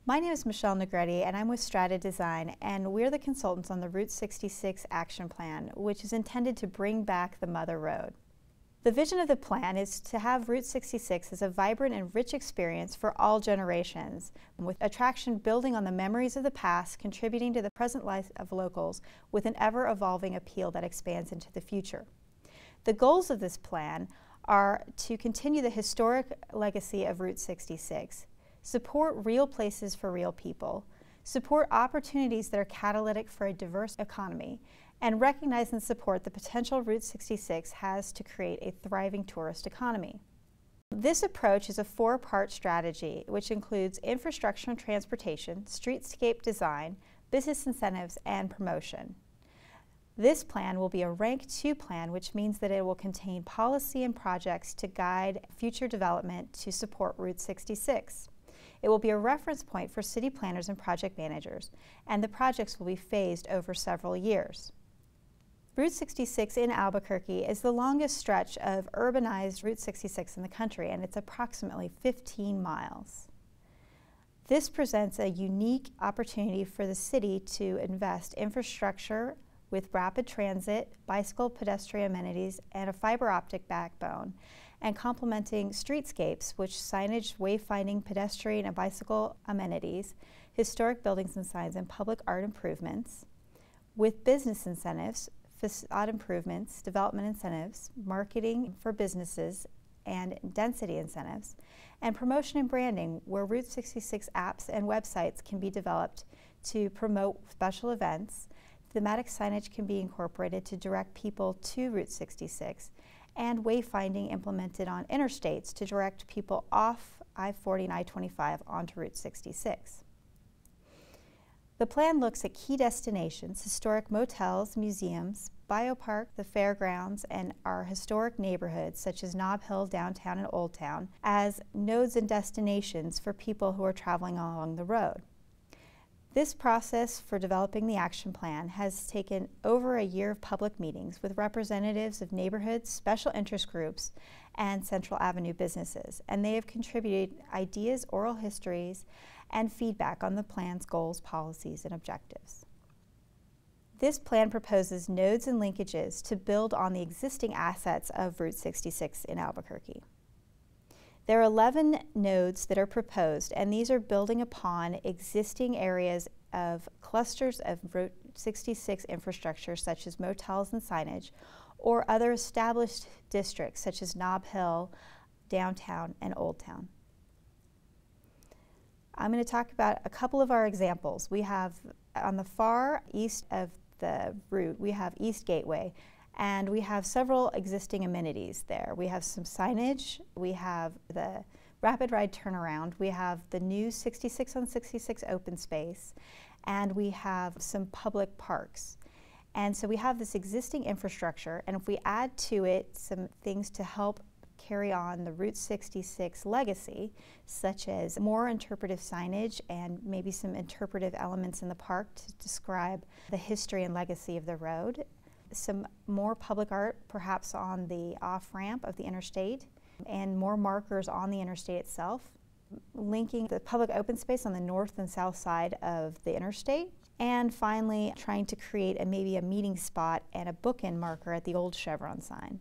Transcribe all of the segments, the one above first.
My name is Michelle Negretti, and I'm with Strata Design, and we're the consultants on the Route 66 Action Plan, which is intended to bring back the Mother Road. The vision of the plan is to have Route 66 as a vibrant and rich experience for all generations, with attraction building on the memories of the past, contributing to the present life of locals with an ever-evolving appeal that expands into the future. The goals of this plan are to continue the historic legacy of Route 66, support real places for real people, support opportunities that are catalytic for a diverse economy, and recognize and support the potential Route 66 has to create a thriving tourist economy. This approach is a four-part strategy, which includes infrastructure and transportation, streetscape design, business incentives, and promotion. This plan will be a Rank 2 plan, which means that it will contain policy and projects to guide future development to support Route 66. It will be a reference point for city planners and project managers, and the projects will be phased over several years. Route 66 in Albuquerque is the longest stretch of urbanized Route 66 in the country, and it's approximately 15 miles. This presents a unique opportunity for the city to invest infrastructure with rapid transit, bicycle pedestrian amenities, and a fiber optic backbone, and complementing streetscapes, which signage, wayfinding, pedestrian and bicycle amenities, historic buildings and signs, and public art improvements, with business incentives, facade improvements, development incentives, marketing for businesses, and density incentives, and promotion and branding, where Route 66 apps and websites can be developed to promote special events. Thematic signage can be incorporated to direct people to Route 66, and wayfinding implemented on interstates to direct people off I-40 and I-25 onto Route 66. The plan looks at key destinations, historic motels, museums, biopark, the fairgrounds, and our historic neighborhoods such as Nob Hill, Downtown, and Old Town as nodes and destinations for people who are traveling along the road. This process for developing the action plan has taken over a year of public meetings with representatives of neighborhoods, special interest groups, and Central Avenue businesses, and they have contributed ideas, oral histories, and feedback on the plan's goals, policies, and objectives. This plan proposes nodes and linkages to build on the existing assets of Route 66 in Albuquerque. There are 11 nodes that are proposed, and these are building upon existing areas of clusters of Route 66 infrastructure such as motels and signage, or other established districts such as Nob Hill, Downtown, and Old Town. I'm going to talk about a couple of our examples. We have on the far east of the route, we have East Gateway, and we have several existing amenities there. We have some signage, we have the rapid ride turnaround, we have the new 66 on 66 open space, and we have some public parks. And so we have this existing infrastructure, and if we add to it some things to help carry on the Route 66 legacy, such as more interpretive signage and maybe some interpretive elements in the park to describe the history and legacy of the road, some more public art perhaps on the off-ramp of the interstate, and more markers on the interstate itself, linking the public open space on the north and south side of the interstate, and finally trying to create maybe a meeting spot and a bookend marker at the old Chevron sign.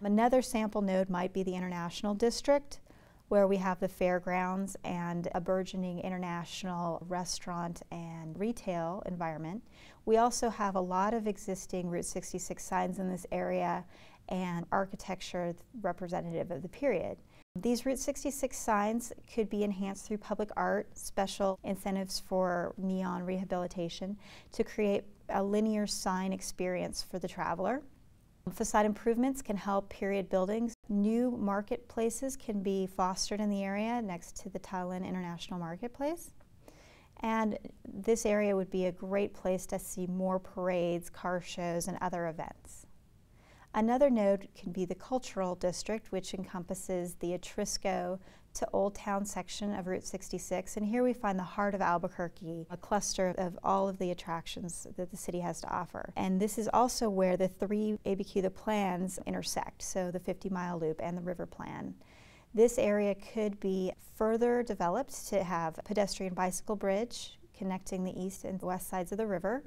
Another sample node might be the International District, where we have the fairgrounds and a burgeoning international restaurant and retail environment. We also have a lot of existing Route 66 signs in this area and architecture representative of the period. These Route 66 signs could be enhanced through public art, special incentives for neon rehabilitation to create a linear sign experience for the traveler. Facade improvements can help period buildings. New marketplaces can be fostered in the area next to the Thailand International Marketplace. And this area would be a great place to see more parades, car shows, and other events. Another node can be the Cultural District, which encompasses the Etrisco to Old Town section of Route 66. And here we find the heart of Albuquerque, a cluster of all of the attractions that the city has to offer. And this is also where the three ABQ The Plans intersect, so the 50-mile loop and the river plan. This area could be further developed to have a pedestrian bicycle bridge connecting the east and west sides of the river,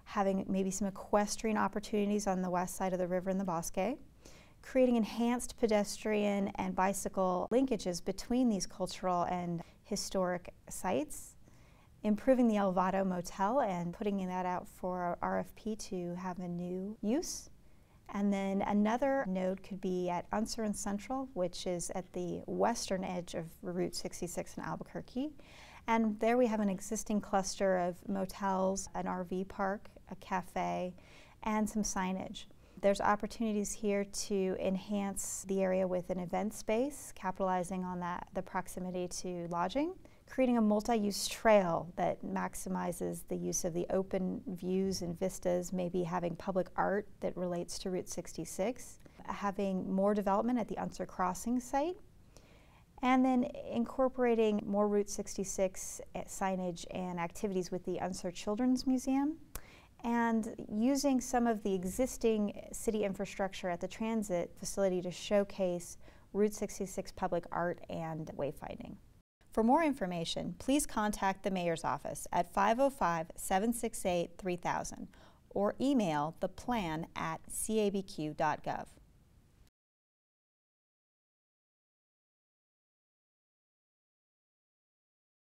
having maybe some equestrian opportunities on the west side of the river in the Bosque, creating enhanced pedestrian and bicycle linkages between these cultural and historic sites, improving the El Vado Motel and putting that out for RFP to have a new use. And then another node could be at Unser and Central, which is at the western edge of Route 66 in Albuquerque. And there we have an existing cluster of motels, an RV park, a cafe, and some signage. There's opportunities here to enhance the area with an event space, capitalizing on the proximity to lodging, creating a multi-use trail that maximizes the use of the open views and vistas, maybe having public art that relates to Route 66, having more development at the Unser Crossing site, and then incorporating more Route 66 signage and activities with the Unser Children's Museum, and using some of the existing city infrastructure at the transit facility to showcase Route 66 public art and wayfinding. For more information, please contact the Mayor's Office at 505-768-3000 or email theplan@cabq.gov.